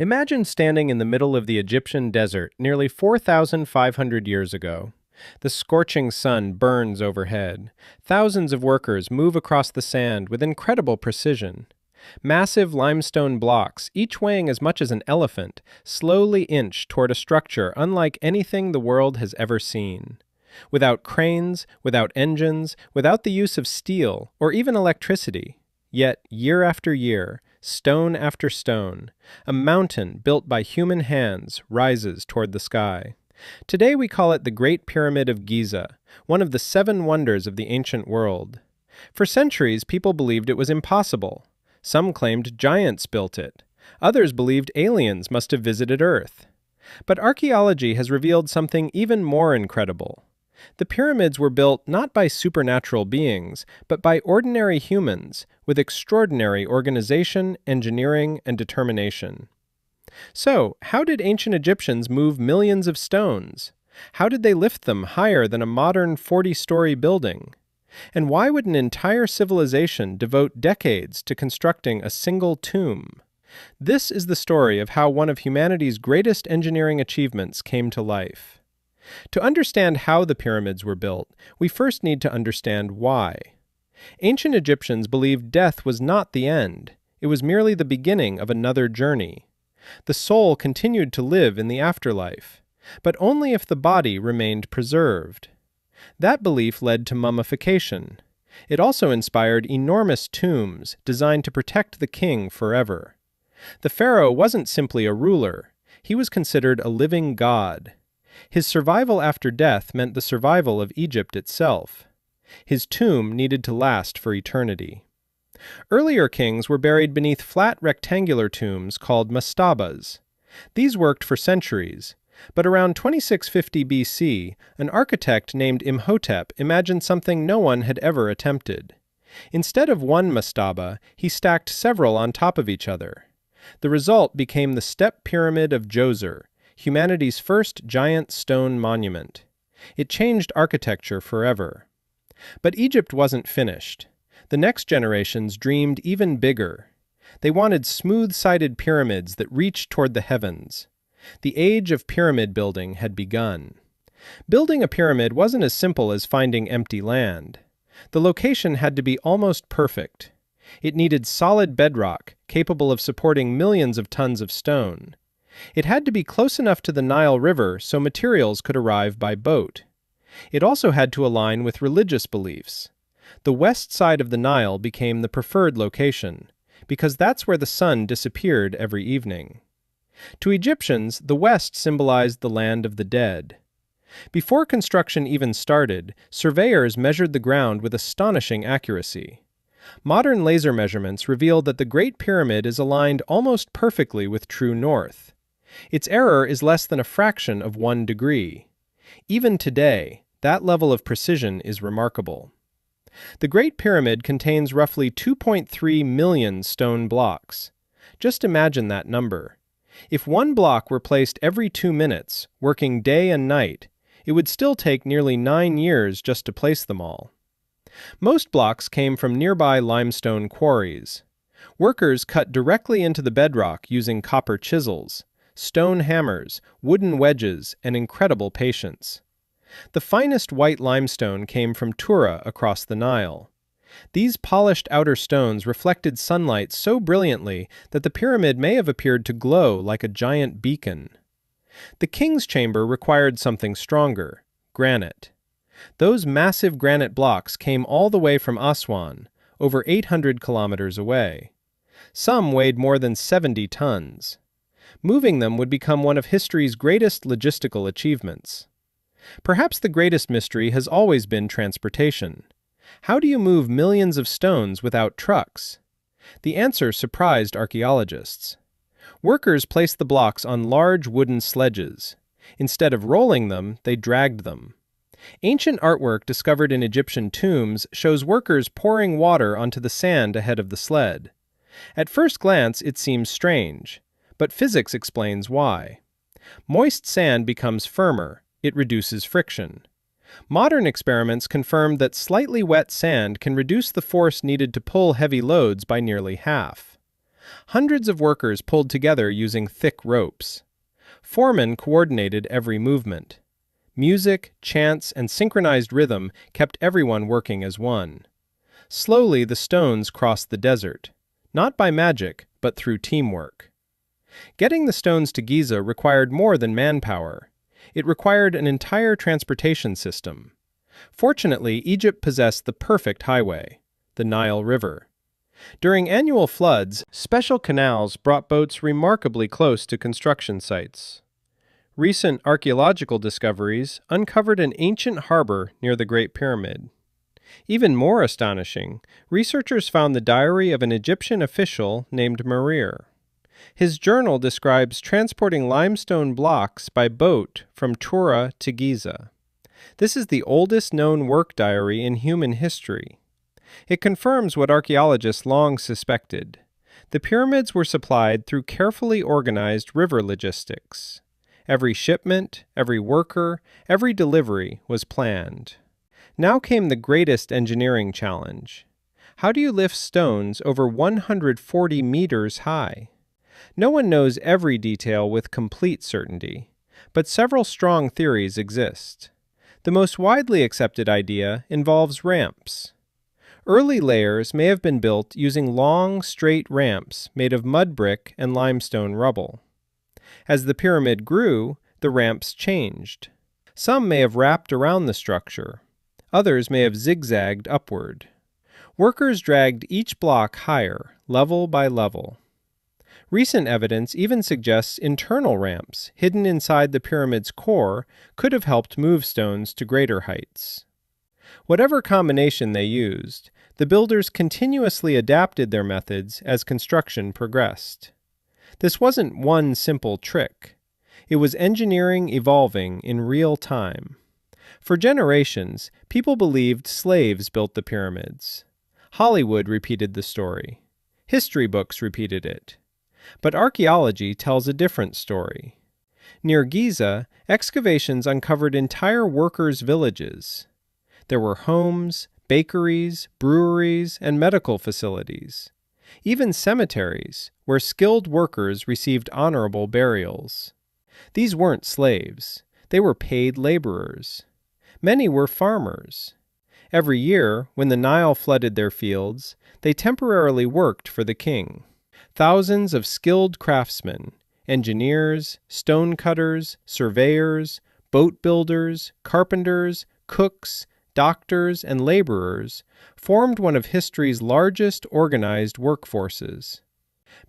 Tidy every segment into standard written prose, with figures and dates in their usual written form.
Imagine standing in the middle of the Egyptian desert nearly 4,500 years ago. The scorching sun burns overhead. Thousands of workers move across the sand with incredible precision. Massive limestone blocks, each weighing as much as an elephant, slowly inch toward a structure unlike anything the world has ever seen. Without cranes, without engines, without the use of steel, or even electricity. Yet, year after year, stone after stone, a mountain built by human hands rises toward the sky. Today we call it the Great Pyramid of Giza, one of the seven wonders of the ancient world. For centuries, people believed it was impossible. Some claimed giants built it. Others believed aliens must have visited Earth. But archaeology has revealed something even more incredible. The pyramids were built not by supernatural beings, but by ordinary humans with extraordinary organization, engineering, and determination. So, how did ancient Egyptians move millions of stones? How did they lift them higher than a modern 40-story building? And why would an entire civilization devote decades to constructing a single tomb? This is the story of how one of humanity's greatest engineering achievements came to life. To understand how the pyramids were built, we first need to understand why. Ancient Egyptians believed death was not the end. It was merely the beginning of another journey. The soul continued to live in the afterlife, but only if the body remained preserved. That belief led to mummification. It also inspired enormous tombs designed to protect the king forever. The pharaoh wasn't simply a ruler. He was considered a living god. His survival after death meant the survival of Egypt itself. His tomb needed to last for eternity. Earlier kings were buried beneath flat rectangular tombs called mastabas. These worked for centuries, but around 2650 BC, an architect named Imhotep imagined something no one had ever attempted. Instead of one mastaba, he stacked several on top of each other. The result became the Step Pyramid of Djoser, humanity's first giant stone monument. It changed architecture forever. But Egypt wasn't finished. The next generations dreamed even bigger. They wanted smooth-sided pyramids that reached toward the heavens. The age of pyramid building had begun. Building a pyramid wasn't as simple as finding empty land. The location had to be almost perfect. It needed solid bedrock, capable of supporting millions of tons of stone. It had to be close enough to the Nile River so materials could arrive by boat. It also had to align with religious beliefs. The west side of the Nile became the preferred location, because that's where the sun disappeared every evening. To Egyptians, the west symbolized the land of the dead. Before construction even started, surveyors measured the ground with astonishing accuracy. Modern laser measurements reveal that the Great Pyramid is aligned almost perfectly with true north. Its error is less than a fraction of 1 degree. Even today, that level of precision is remarkable. The Great Pyramid contains roughly 2.3 million stone blocks. Just imagine that number. If one block were placed every 2 minutes, working day and night, it would still take nearly 9 years just to place them all. Most blocks came from nearby limestone quarries. Workers cut directly into the bedrock using copper chisels, stone hammers, wooden wedges, and incredible patience. The finest white limestone came from Tura across the Nile. These polished outer stones reflected sunlight so brilliantly that the pyramid may have appeared to glow like a giant beacon. The king's chamber required something stronger, granite. Those massive granite blocks came all the way from Aswan, over 800 kilometers away. Some weighed more than 70 tons. Moving them would become one of history's greatest logistical achievements. Perhaps the greatest mystery has always been transportation. How do you move millions of stones without trucks? The answer surprised archaeologists. Workers placed the blocks on large wooden sledges. Instead of rolling them, they dragged them. Ancient artwork discovered in Egyptian tombs shows workers pouring water onto the sand ahead of the sled. At first glance, it seems strange, but physics explains why. Moist sand becomes firmer. It reduces friction. Modern experiments confirm that slightly wet sand can reduce the force needed to pull heavy loads by nearly half. Hundreds of workers pulled together using thick ropes. Foremen coordinated every movement. Music, chants, and synchronized rhythm kept everyone working as one. Slowly, the stones crossed the desert, not by magic, but through teamwork. Getting the stones to Giza required more than manpower. It required an entire transportation system. Fortunately, Egypt possessed the perfect highway, the Nile River. During annual floods, special canals brought boats remarkably close to construction sites. Recent archaeological discoveries uncovered an ancient harbor near the Great Pyramid. Even more astonishing, researchers found the diary of an Egyptian official named Marir. His journal describes transporting limestone blocks by boat from Tura to Giza. This is the oldest known work diary in human history. It confirms what archaeologists long suspected. The pyramids were supplied through carefully organized river logistics. Every shipment, every worker, every delivery was planned. Now came the greatest engineering challenge. How do you lift stones over 140 meters high? No one knows every detail with complete certainty, but several strong theories exist. The most widely accepted idea involves ramps. Early layers may have been built using long, straight ramps made of mud brick and limestone rubble. As the pyramid grew, the ramps changed. Some may have wrapped around the structure. Others may have zigzagged upward. Workers dragged each block higher, level by level. Recent evidence even suggests internal ramps, hidden inside the pyramid's core, could have helped move stones to greater heights. Whatever combination they used, the builders continuously adapted their methods as construction progressed. This wasn't one simple trick. It was engineering evolving in real time. For generations, people believed slaves built the pyramids. Hollywood repeated the story. History books repeated it. But archaeology tells a different story. Near Giza, excavations uncovered entire workers' villages. There were homes, bakeries, breweries, and medical facilities. Even cemeteries, where skilled workers received honorable burials. These weren't slaves. They were paid laborers. Many were farmers. Every year, when the Nile flooded their fields, they temporarily worked for the king. Thousands of skilled craftsmen, engineers, stonecutters, surveyors, boat builders, carpenters, cooks, doctors, and laborers formed one of history's largest organized workforces.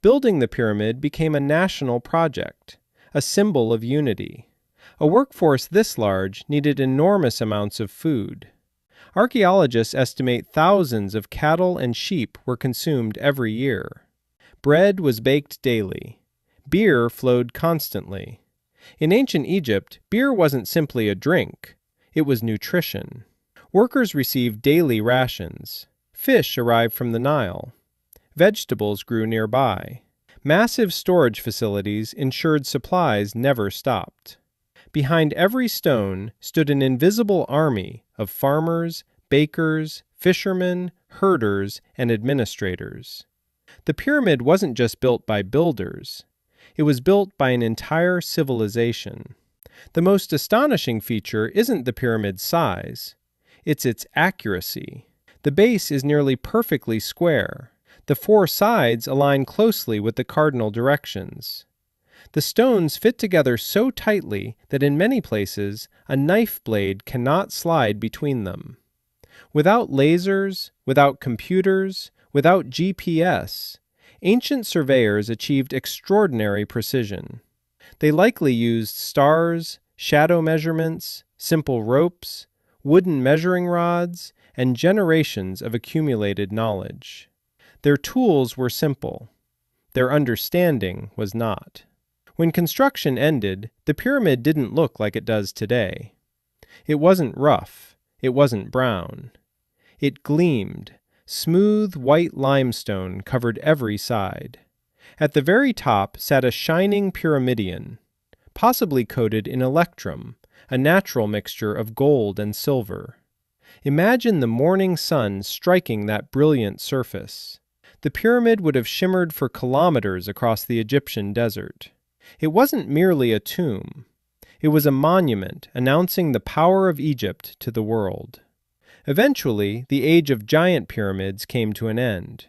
Building the pyramid became a national project, a symbol of unity. A workforce this large needed enormous amounts of food. Archaeologists estimate thousands of cattle and sheep were consumed every year. Bread was baked daily. Beer flowed constantly. In ancient Egypt, beer wasn't simply a drink. It was nutrition. Workers received daily rations. Fish arrived from the Nile. Vegetables grew nearby. Massive storage facilities ensured supplies never stopped. Behind every stone stood an invisible army of farmers, bakers, fishermen, herders, and administrators. The pyramid wasn't just built by builders. It was built by an entire civilization. The most astonishing feature isn't the pyramid's size. It's its accuracy. The base is nearly perfectly square. The four sides align closely with the cardinal directions. The stones fit together so tightly that in many places a knife blade cannot slide between them. Without lasers, without computers, without GPS, ancient surveyors achieved extraordinary precision. They likely used stars, shadow measurements, simple ropes, wooden measuring rods, and generations of accumulated knowledge. Their tools were simple. Their understanding was not. When construction ended, the pyramid didn't look like it does today. It wasn't rough. It wasn't brown. It gleamed. Smooth white limestone covered every side. At the very top sat a shining pyramidion, possibly coated in electrum, a natural mixture of gold and silver. Imagine the morning sun striking that brilliant surface. the pyramid would have shimmered for kilometers across the Egyptian desert. It wasn't merely a tomb. It was a monument announcing the power of Egypt to the world. Eventually, the age of giant pyramids came to an end.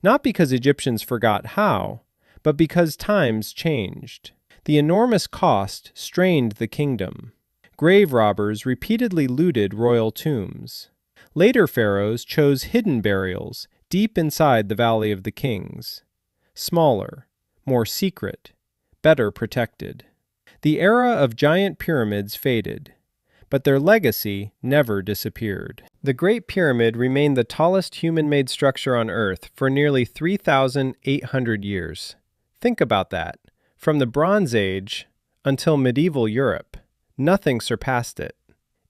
Not because Egyptians forgot how, but because times changed. The enormous cost strained the kingdom. Grave robbers repeatedly looted royal tombs. Later pharaohs chose hidden burials deep inside the Valley of the Kings. Smaller, more secret, better protected. The era of giant pyramids faded, but their legacy never disappeared. The Great Pyramid remained the tallest human-made structure on Earth for nearly 3,800 years. Think about that. From the Bronze Age until medieval Europe, nothing surpassed it.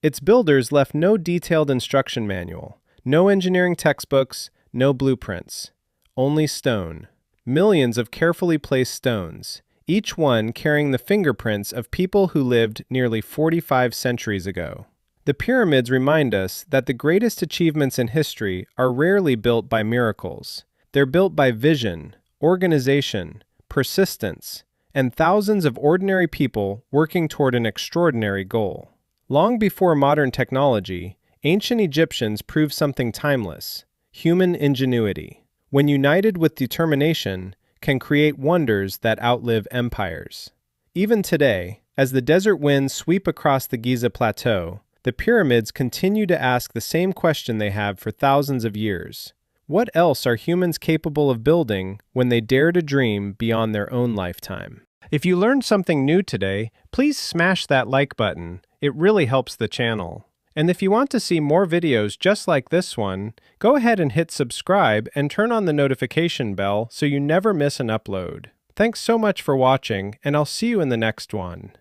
Its builders left no detailed instruction manual, no engineering textbooks, no blueprints. Only stone. Millions of carefully placed stones, each one carrying the fingerprints of people who lived nearly 45 centuries ago. The pyramids remind us that the greatest achievements in history are rarely built by miracles. They're built by vision, organization, persistence, and thousands of ordinary people working toward an extraordinary goal. Long before modern technology, ancient Egyptians proved something timeless: human ingenuity, when united with determination, can create wonders that outlive empires. Even today, as the desert winds sweep across the Giza Plateau, the pyramids continue to ask the same question they have for thousands of years. What else are humans capable of building when they dare to dream beyond their own lifetime? If you learned something new today, please smash that like button. It really helps the channel. And if you want to see more videos just like this one, go ahead and hit subscribe and turn on the notification bell so you never miss an upload. Thanks so much for watching, and I'll see you in the next one.